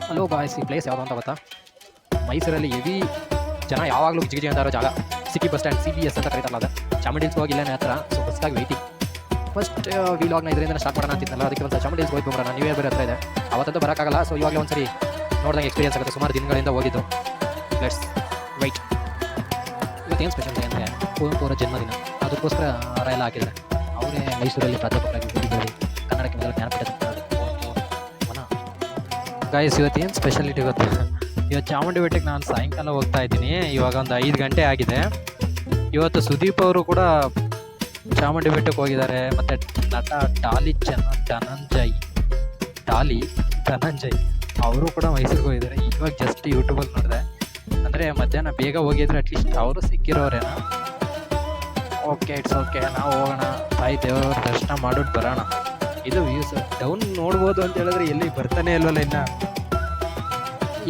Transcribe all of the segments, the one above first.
Hello guys, ಈ place ಯಾವುದು ಅಂತ ಗೊತ್ತಾ? ಮೈಸೂರಲ್ಲಿ ಹೆವಿ ಜನ ಯಾವಾಗಲೂ ಗಿಜಿಗಿಜಿ ಅಂತಾರೋ ಜಾಗ ಸಿಟಿ ಬಸ್ ಸ್ಟ್ಯಾಂಡ್ CBS ಅಂತ ಕರೀತಾರಲ್ಲ, ಅದು ಚಾಮುಂಡಿ ಹಿಲ್ಸ್ ಹೋಗಿ ಇಲ್ಲೇ ಹತ್ರ. ಸೊ ಬಸ್ಗಾಗಿ ವೆಯ್ಟಿಂಗ್. ಫಸ್ಟ್ ವಿಲಾಗ್ನ ಇದರಿಂದ ಸ್ಟಾರ್ಟ್ ಮಾಡೋಣ ಅಂತಿದ್ದಲ್ಲ, ಅದಕ್ಕೆ ಒಂದು ಚಾಮುಂಡಿ ಹಿಲ್ಸ್ ಹೋಗಿ ಬರೋಣ. ನೀವೇ ಬೇರೆ ಹತ್ರ ಇದೆ, ಅವತ್ತಂತೂ ಬರೋಕ್ಕಾಗಲ್ಲ. ಸೊ ಇವಾಗಲೇ ಒಂದ್ಸರಿ ನೋಡಿದಂಗೆ ಎಕ್ಸ್ಪೀರಿಯನ್ಸ್ ಆಗುತ್ತೆ. ಸುಮಾರು ದಿನಗಳಿಂದ ಹೋಗಿದ್ದು. Let's wait. ಇವತ್ತೇನು ಸ್ಪೆಷಲ್ ಡೇ ಅಂದರೆ ಕುವೆಂಪು ಅವರ ಜನ್ಮದಿನ. ಅದಕ್ಕೋಸ್ಕರ ಅವರ ಎಲ್ಲ ಹಾಕಿದ್ದಾರೆ. ಅವರೇ ಮೈಸೂರಲ್ಲಿ ಪ್ರಾಧ್ಯಾಪಕರಾಗಿ ಓದಿದ್ದಾರೆ. ಕನ್ನಡಕ್ಕೆ ಮೊದಲ ಜ್ಞಾನಪೀಠ ಗಾಯ್ಸ್. ಇವತ್ತೇನು ಸ್ಪೆಷಾಲಿಟಿ ಗೊತ್ತಾ? ಇವತ್ತು ಚಾಮುಂಡಿ ಬೆಟ್ಟಕ್ಕೆ ನಾನು ಸಾಯಂಕಾಲ ಹೋಗ್ತಾ ಇದ್ದೀನಿ. ಇವಾಗ ಒಂದು 5 ಗಂಟೆ ಆಗಿದೆ. ಇವತ್ತು ಸುದೀಪ್ ಅವರು ಕೂಡ ಚಾಮುಂಡಿ ಬೆಟ್ಟಕ್ಕೆ ಹೋಗಿದ್ದಾರೆ. ಮತ್ತು ನಟ ಧನಂಜಯ್ ಅವರು ಕೂಡ ಮೈಸೂರಿಗೆ ಹೋಗಿದ್ದಾರೆ. ಇವಾಗ ಜಸ್ಟ್ ಯೂಟ್ಯೂಬಲ್ಲಿ ನೋಡಿದೆ. ಅಂದರೆ ಮಧ್ಯಾಹ್ನ ಬೇಗ ಹೋಗಿದ್ರೆ ಅಟ್ಲೀಸ್ಟ್ ಅವರು ಸಿಕ್ಕಿರೋರೇನೋ. ಓಕೆ, ಇಟ್ಸ್ ಓಕೆ, ನಾವು ಹೋಗೋಣ. ತಾಯಿ ದೇವರ ದರ್ಶನ ಮಾಡಿಬಿಟ್ಟು ಬರೋಣ. ಇದು ವ್ಯೂಸ್ ಡೌನ್ ನೋಡ್ಬೋದು ಅಂತ ಹೇಳಿದ್ರೆ ಎಲ್ಲಿ ಬರ್ತಾನೆ ಇಲ್ವಲ್ಲ ಇನ್ನು.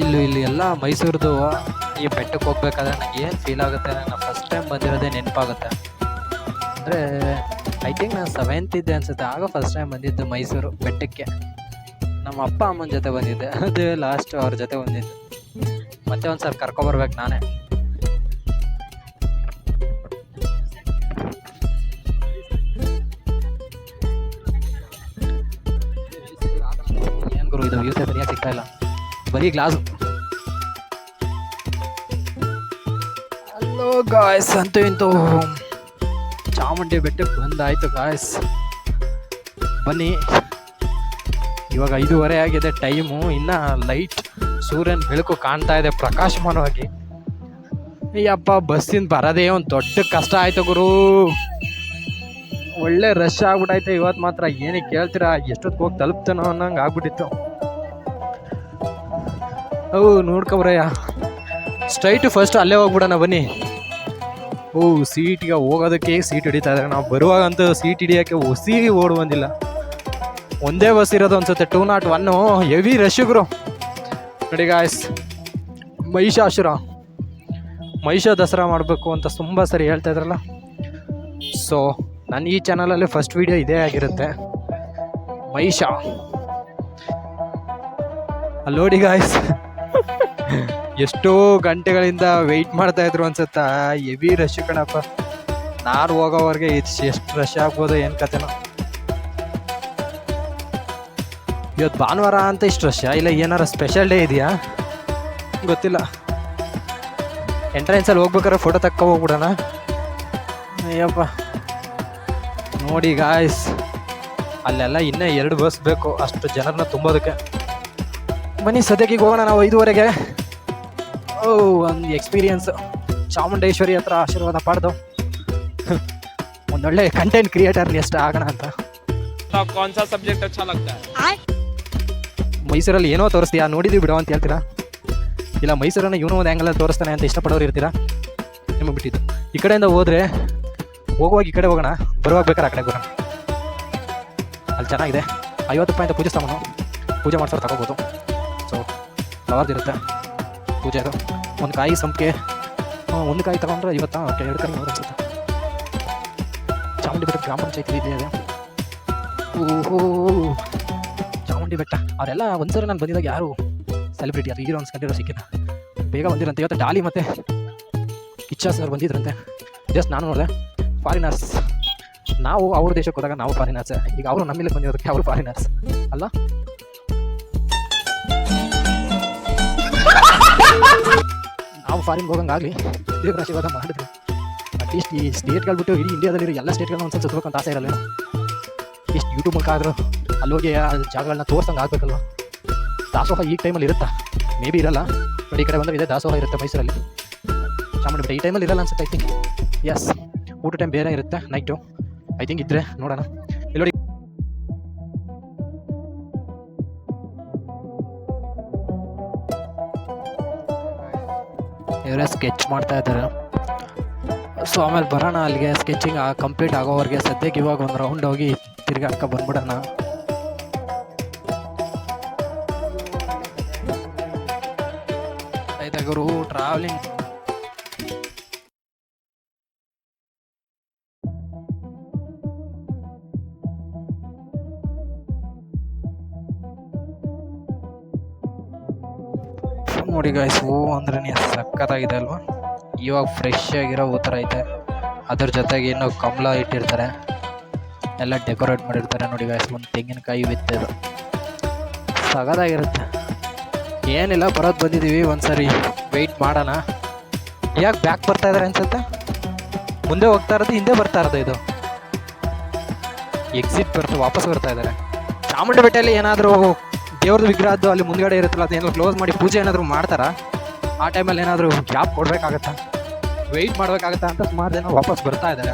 ಇಲ್ಲಿ ಎಲ್ಲ ಮೈಸೂರದು ಈ ಬೆಟ್ಟಕ್ಕೆ ಹೋಗ್ಬೇಕಾದ್ರೆ ನನಗೆ ಏನು ಫೀಲ್ ಆಗುತ್ತೆ, ನಾನು ಫಸ್ಟ್ ಟೈಮ್ ಬಂದಿರೋದೇ ನೆನಪಾಗುತ್ತೆ. ಅಂದರೆ ಐ ಥಿಂಕ್ ನಾನು 7th ಇದ್ದೆ ಅನಿಸುತ್ತೆ, ಆಗ ಫಸ್ಟ್ ಟೈಮ್ ಬಂದಿದ್ದು ಮೈಸೂರು ಬೆಟ್ಟಕ್ಕೆ. ನಮ್ಮ ಅಪ್ಪ ಅಮ್ಮನ ಜೊತೆ ಬಂದಿದ್ದೆ, ಅದೇ ಲಾಸ್ಟ್ ಅವ್ರ ಜೊತೆ ಬಂದಿದ್ದು. ಮತ್ತೆ ಒಂದು ಸರ್ ಕರ್ಕೊಬರ್ಬೇಕು ನಾನೇ. ಏನು ಗುರು, ಇದು ವ್ಯೂಸೇ ಸರಿಯಾಗಿ ಸಿಗ್ತಾ ಇಲ್ಲ, ಬರೀ ಗ್ಲಾಸು. ಹಲೋ ಗಾಯ್ಸ್, ಅಂತೂ ಇಂತೂ ಚಾಮುಂಡಿ ಬೆಟ್ಟಕ್ಕೆ ಬಂದಾಯಿತು ಗಾಯ್ಸ್. ಬನ್ನಿ. ಇವಾಗ 5:30 ಆಗಿದೆ ಟೈಮು. ಇನ್ನು ಲೈಟ್ ಸೂರ್ಯನ ಬೆಳಕು ಕಾಣ್ತಾ ಇದೆ ಪ್ರಕಾಶಮಾನವಾಗಿ. ಅಯ್ಯಪ್ಪ, ಬಸ್ಸಿಂದ ಬರೋದೇ ಒಂದು ದೊಡ್ಡ ಕಷ್ಟ ಆಯಿತು ಗುರು. ಒಳ್ಳೆ ರಶ್ ಆಗ್ಬಿಟ್ಟೈತೆ ಇವತ್ತು ಮಾತ್ರ. ಏನಕ್ಕೆ ಕೇಳ್ತೀರಾ, ಎಷ್ಟೊತ್ತು ಹೋಗಿ ತಲುಪ್ತಾನೋ ಅನ್ನಂಗೆ ಆಗ್ಬಿಟ್ಟಿತ್ತು. ನೋಡ್ಕೊಬ್ರಯ್ಯ, ಸ್ಟ್ರೈಟು ಫಸ್ಟ್ ಅಲ್ಲೇ ಹೋಗ್ಬಿಡೋಣ ಬನ್ನಿ. ಸೀಟಿಗೆ ಹೋಗೋದಕ್ಕೆ ಸೀಟ್ ಹಿಡಿತಾ ಇದ್ದಾರೆ. ನಾವು ಬರುವಾಗಂತೂ ಸೀಟ್ ಹಿಡಿಯೋಕ್ಕೆ ಹೊಸಿ ಓಡ್ ಬಂದಿಲ್ಲ. ಒಂದೇ ಬಸ್ ಇರೋದು ಅನ್ಸುತ್ತೆ, 201. ಹೆವಿ ರಶ್ಗುರು. ನೋಡಿ ಗಾಯ್ಸ್, ಮಹಿಷ ದಸರಾ ಮಾಡಬೇಕು ಅಂತ ತುಂಬ ಸರಿ ಹೇಳ್ತಾ ಇದ್ರಲ್ಲ. ಸೊ ನನ್ನ ಈ ಚಾನಲಲ್ಲಿ ಫಸ್ಟ್ ವೀಡಿಯೋ ಇದೇ ಆಗಿರುತ್ತೆ, ಮಹಿಷ. ಅಲ್ಲಿ ನೋಡಿ ಗಾಯ್ಸ್, ಎಷ್ಟೋ ಗಂಟೆಗಳಿಂದ ವೆಯ್ಟ್ ಮಾಡ್ತಾ ಇದ್ರು ಅನ್ಸುತ್ತಾ. ಹೆವಿ ರಶ್ ಕಣಪ್ಪ. ನಾನು ಹೋಗೋವರೆಗೆ ಎಷ್ಟು ರಶ್ ಆಗ್ಬೋದು ಏನು ಕತೆನೋ. ಇವತ್ತು ಭಾನುವಾರ ಅಂತ ಇಷ್ಟು ರಶ್, ಇಲ್ಲ ಏನಾರ ಸ್ಪೆಷಲ್ ಡೇ ಇದೆಯಾ ಗೊತ್ತಿಲ್ಲ. ಎಂಟ್ರೆನ್ಸಲ್ಲಿ ಹೋಗ್ಬೇಕಾದ್ರೆ ಫೋಟೋ ತಕ್ಕ ಹೋಗ್ಬಿಡೋಣ. ಅಯ್ಯಪ್ಪ ನೋಡಿ ಗಾಯ್ಸ್, ಅಲ್ಲೆಲ್ಲ ಇನ್ನೂ 2 ಬಸ್ ಬೇಕು ಅಷ್ಟು ಜನರನ್ನ ತುಂಬೋದಕ್ಕೆ. ಬನ್ನಿ ಸದ್ಯಕ್ಕೆ ಹೋಗೋಣ ನಾವು 5:30ಗೆ. ಒಂದು ಎಕ್ಸ್ಪೀರಿಯನ್ಸ್. ಚಾಮುಂಡೇಶ್ವರಿ ಹತ್ರ ಆಶೀರ್ವಾದ ಪಡೆದು ಒಂದೊಳ್ಳೆ ಕಂಟೆಂಟ್ ಕ್ರಿಯೇಟರ್ ಎಷ್ಟು ಆಗೋಣ ಅಂತ. ಸಬ್ಜೆಕ್ಟ್ ಅಚ್ಚಾ ಲಗ್ತಾ ಹೈ? ಮೈಸೂರಲ್ಲಿ ಏನೋ ತೋರಿಸ್ತೀಯಾ, ನೋಡಿದ್ದೀವಿ ಬಿಡೋ ಅಂತ ಹೇಳ್ತೀರಾ, ಇಲ್ಲ ಮೈಸೂರನ್ನು ಇವನು ಒಂದು ಆ್ಯಂಗಲಲ್ಲಿ ತೋರಿಸ್ತಾನೆ ಅಂತ ಇಷ್ಟಪಡೋರು ಇರ್ತೀರಾ, ನಿಮಗೆ ಬಿಟ್ಟಿದ್ದು. ಈ ಕಡೆಯಿಂದ ಹೋದರೆ ಹೋಗುವಾಗ ಈ ಕಡೆ ಹೋಗೋಣ, ಬರುವಾಗ ಬೇಕಾದ್ರೆ ಆ ಕಡೆ ಬರೋಣ. ಅಲ್ಲಿ ಚೆನ್ನಾಗಿದೆ. 50 ರೂಪಾಯಿ ಅಂತ ಪೂಜೆ ಸಾಮಾನು, ಪೂಜೆ ಮಾಡ್ಸೋರು ತಗೋಬೋದು. ಸೊ ಫ್ಲವರ್ದಿರುತ್ತೆ ಪೂಜೆ. ಅದು ಒಂದು ಕಾಯಿ ಸಂಪಿಗೆ, ಒಂದು ಕಾಯಿ ತಗೊಂಡ್ರೆ 50. ಓಕೆ, 2 ಕಾಯಿ 100 ಅನ್ಸುತ್ತೆ. ಚಾಮುಂಡಿ ಬೆಟ್ಟ ಗ್ರಾಮ ಪಂಚಾಯತಿ ಇದೆ. ಚಾಮುಂಡಿ ಬೆಟ್ಟ ಅವರೆಲ್ಲ ಒಂದ್ಸರಿ ನಾನು ಬಂದಿದ್ದಾಗ ಯಾರು ಸೆಲೆಬ್ರಿಟಿ ಅದು ಹೀರೋ ಅನ್ಸ್ಕೊಂಡಿರೋ ಸಿಕ್ಕಿಲ್ಲ, ಬೇಗ ಬಂದಿರಂತೆ. ಇವತ್ತು ಡಾಲಿ ಮತ್ತು ಇಚ್ಛಾ ಸರ್ ಬಂದಿದ್ರಂತೆ. ಜಸ್ಟ್ ನಾನು ನೋಡಿದೆ. ಫಾರಿನರ್ಸ್, ನಾವು ಅವ್ರ ದೇಶಕ್ಕೆ ಹೋದಾಗ ನಾವು ಫಾರಿನರ್ಸ್, ಈಗ ಅವರು ನಮ್ಮಿಲ್ಲಿ ಬಂದಿರೋದಕ್ಕೆ ಅವರು ಫಾರಿನರ್ಸ್ ಅಲ್ಲ. ನಾವು ಫಾರಿನ್ಗೆ ಹೋಗಂಗಾಗಲಿ ದೇವರ ಆಶೀರ್ವಾದ ಮಾಡಿದ್ರು. ಅಟ್ಲೀಸ್ಟ್ ಈ ಸ್ಟೇಟ್ಗಳು ಬಿಟ್ಟು ಇಡೀ ಇಂಡಿಯಾದಲ್ಲಿರೋ ಎಲ್ಲ ಸ್ಟೇಟ್ಗಳನ್ನ ಒಂದ್ಸಲ ಸುತ್ತಬೇಕಂತ ಆಸೆ ಇರಲ್ಲ. ಎಷ್ಟು ಯೂಟ್ಯೂಬ್ ಮೂಲಕ ಆದರೂ ಅಲ್ಲೋಗಿ ಆ ಜಾಗಗಳನ್ನ ತೋರ್ಸಂಗೆ ಆಗಬೇಕಲ್ವ. ದಾಸೋಹ ಈ ಟೈಮಲ್ಲಿ ಇರುತ್ತಾ? ಮೇ ಬಿ ಇರಲ್ಲ. ನೋಡಿ, ಈ ಕಡೆ ಬಂದರೆ ಇದೆ ದಾಸೋಹ ಇರುತ್ತೆ ಮೈಸೂರಲ್ಲಿ. ಚಾಮುಂಡಿ ಬೆಟ್ಟ ಈ ಟೈಮಲ್ಲಿ ಇರಲ್ಲ ಅನ್ಸುತ್ತೆ ಐ ಥಿಂಕ್. ಎಸ್, ಊಟ ಟೈಮ್ ಬೇರೆ ಇರುತ್ತೆ, ನೈಟು ಐ ಥಿಂಕ್. ಇದ್ದರೆ ನೋಡೋಣ. ಇಲ್ಲಿ ನೋಡಿ, ಇವರೇ ಸ್ಕೆಚ್ ಮಾಡ್ತಾ ಇದ್ದಾರೆ. ಸೊ ಆಮೇಲೆ ಬರೋಣ ಅಲ್ಲಿಗೆ. ಸ್ಕೆಚಿಂಗ್ ಕಂಪ್ಲೀಟ್ ಆಗೋವರೆಗೆ ಸದ್ಯಕ್ಕೆ ಇವಾಗ ಒಂದು ರೌಂಡ್ ಹೋಗಿ ತಿರ್ಗಾಕ ಬಂದ್ಬಿಡೋಣ. ಆಯ್ತಾ ಗುರು, ಟ್ರಾವೆಲಿಂಗ್ ನೋಡಿ ಗಾಯ್ಸ್, ಹೂ ಅಂದ್ರೆ ಸಖತ್ತಾಗಿದೆ ಅಲ್ವಾ. ಇವಾಗ ಫ್ರೆಶ್ ಆಗಿರೋ ಹೂ ಥರ ಐತೆ. ಅದ್ರ ಜೊತೆಗೆ ಇನ್ನೂ ಕಮಲ ಇಟ್ಟಿರ್ತಾರೆ, ಎಲ್ಲ ಡೆಕೋರೇಟ್ ಮಾಡಿರ್ತಾರೆ ನೋಡಿ ಗಾಯ್ಸ್. ಒಂದು ತೆಂಗಿನಕಾಯಿ ಬಿತ್ತದು ಸಗದಾಗಿರುತ್ತೆ. ಏನಿಲ್ಲ, ಬರೋದು ಬಂದಿದ್ದೀವಿ, ಒಂದ್ಸರಿ ವೆಯ್ಟ್ ಮಾಡೋಣ. ಯಾಕೆ ಬ್ಯಾಕ್ ಬರ್ತಾ ಇದ್ದಾರೆ ಅನ್ಸುತ್ತೆ. ಮುಂದೆ ಹೋಗ್ತಾ ಇರೋದು, ಹಿಂದೆ ಬರ್ತಾ ಇರೋದು. ಇದು ಎಕ್ಸಿಟ್ ವಾಪಸ್ ಬರ್ತಾ ಇದ್ದಾರೆ. ಚಾಮುಂಡಿ ಬೆಟ್ಟಲ್ಲಿ ಏನಾದರೂ ದೇವ್ರದ್ದು ವಿಗ್ರಹದ್ದು ಅಲ್ಲಿ ಮುಂದ್ಗಡೆ ಇರುತ್ತಲ್ಲ, ಅದೇನಾದ್ರು ಕ್ಲೋಸ್ ಮಾಡಿ ಪೂಜೆ ಏನಾದರೂ ಮಾಡ್ತಾರಾ? ಆ ಟೈಮಲ್ಲಿ ಏನಾದರೂ ಗ್ಯಾಪ್ ಕೊಡಬೇಕಾಗತ್ತಾ, ವೆಯ್ಟ್ ಮಾಡಬೇಕಾಗತ್ತಾ ಅಂತ ಸುಮಾರು ಜನ ವಾಪಸ್ ಬರ್ತಾ ಇದ್ದಾರೆ.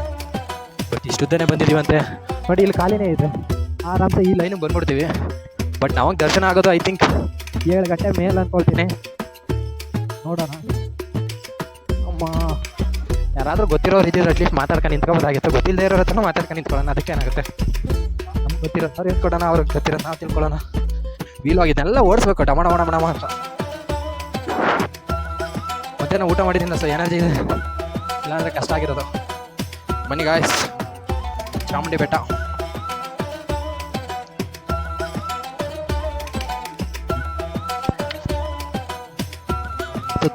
ಬಟ್ ಇಷ್ಟುದ್ದನೇ ಬಂದಿದ್ದೀವಂತೆ ನೋಡಿ, ಇಲ್ಲಿ ಖಾಲಿನೇ ಇದೆ. ಆರಾಮ್ಸೆ ಈ ಲೈನಿಗೆ ಬಂದ್ಬಿಡ್ತೀವಿ. ಬಟ್ ನಾವಾಗ ದರ್ಶನ ಆಗೋದು ಐ ಥಿಂಕ್ 7 ಗಂಟೆ ಮೇಲೆ ಅಂದ್ಕೊಳ್ತೀನಿ. ನೋಡೋಣ. ಅಮ್ಮ, ಯಾರಾದರೂ ಗೊತ್ತಿರೋರು ಇದ್ದಿದ್ರೆ ಅಟ್ಲೀಸ್ಟ್ ಮಾತಾಡ್ಕೊಂಡು ನಿಂತ್ಕೊಬೋದಾಗಿತ್ತು. ಗೊತ್ತಿಲ್ಲದೆ ಇರೋ ಹತ್ರ ಮಾತಾಡ್ಕೊಂಡು ನಿಂತ್ಕೊಳ್ಳೋಣ. ಅದಕ್ಕೆ ಏನಾಗುತ್ತೆ, ನಮ್ಗೆ ಗೊತ್ತಿರೋ ಸರ್ ನಿಂತ್ಕೊಡೋಣ, ಅವ್ರಿಗೆ ಗೊತ್ತಿರೋ ನಾವು ತಿಳ್ಕೊಳ್ಳೋಣ. ವೀಲಾಗಿದ್ದೆಲ್ಲ ಓಡಿಸ್ಬೇಕು ಡಮ ಅಂತ. ಮತ್ತೆ ನಾವು ಊಟ ಮಾಡಿದ್ದೀನಿ ಸೊ ಎನರ್ಜಿ ಇದೆ, ಇಲ್ಲಾಂದರೆ ಕಷ್ಟ ಆಗಿರೋದು. ಬನ್ನಿ ಗಾಯ್ಸ್, ಚಾಮುಂಡಿ ಬೆಟ್ಟ.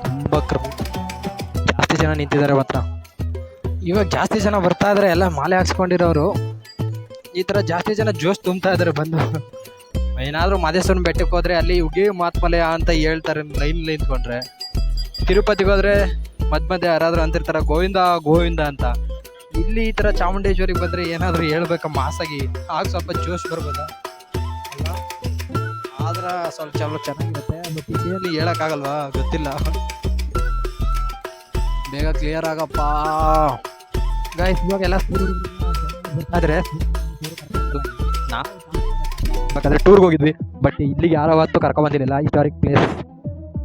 ತುಂಬ ಜಾಸ್ತಿ ಜನ ನಿಂತಿದ್ದಾರೆ ಮಾತ್ರ. ಇವಾಗ ಜಾಸ್ತಿ ಜನ ಬರ್ತಾ ಇದ್ದಾರೆ, ಎಲ್ಲ ಮಾಲೆ ಹಾಕ್ಸ್ಕೊಂಡಿರೋರು. ಈ ಥರ ಜಾಸ್ತಿ ಜನ ಜೋಶ್ ತುಂಬ್ತಾ ಇದ್ದಾರೆ ಬಂದು. ಏನಾದರೂ ಮಾದೇಶ್ವರನ ಬೆಟ್ಟಕ್ಕೆ ಹೋದರೆ ಅಲ್ಲಿ ಉಗಿ ಮಾತ್ಮಲೆ ಅಂತ ಹೇಳ್ತಾರೆ ಲೈನ್ ನಿಂತ್ಕೊಂಡ್ರೆ. ತಿರುಪತಿಗೆ ಹೋದರೆ ಮಧ್ಯೆ ಯಾರಾದರೂ ಅಂತಿರ್ತಾರೆ ಗೋವಿಂದ ಗೋವಿಂದ ಅಂತ. ಇಲ್ಲಿ ಈ ಥರ ಚಾಮುಂಡೇಶ್ವರಿಗೆ ಬಂದರೆ ಏನಾದರೂ ಹೇಳ್ಬೇಕ ಮಾಸಾಗಿ, ಆಗ ಸ್ವಲ್ಪ ಜೋಶ್ ಬರ್ಬೋದಾ ಅಲ್ಲ? ಆದ್ರೆ ಸ್ವಲ್ಪ ಚೆನ್ನಾಗಿರುತ್ತೆ. ಬಟ್ ಇದೇನು ಹೇಳೋಕ್ಕಾಗಲ್ವಾ, ಗೊತ್ತಿಲ್ಲ. ಬೇಗ ಕ್ಲಿಯರ್ ಆಗಪ್ಪ ಗಾಯ್ಸ್. ಇವಾಗೆಲ್ಲ ಆದರೆ ನಾವು ಬೇಕಾದ್ರೆ ಟೂರ್ಗೆ ಹೋಗಿದ್ವಿ, ಬಟ್ ಇಲ್ಲಿಗೆ ಯಾರೋ ಹೊತ್ತು ಕರ್ಕೊಂಬಂದಿರಲಿಲ್ಲ. ಹಿಸ್ಟಾರಿಕ್ ಪ್ಲೇಸ್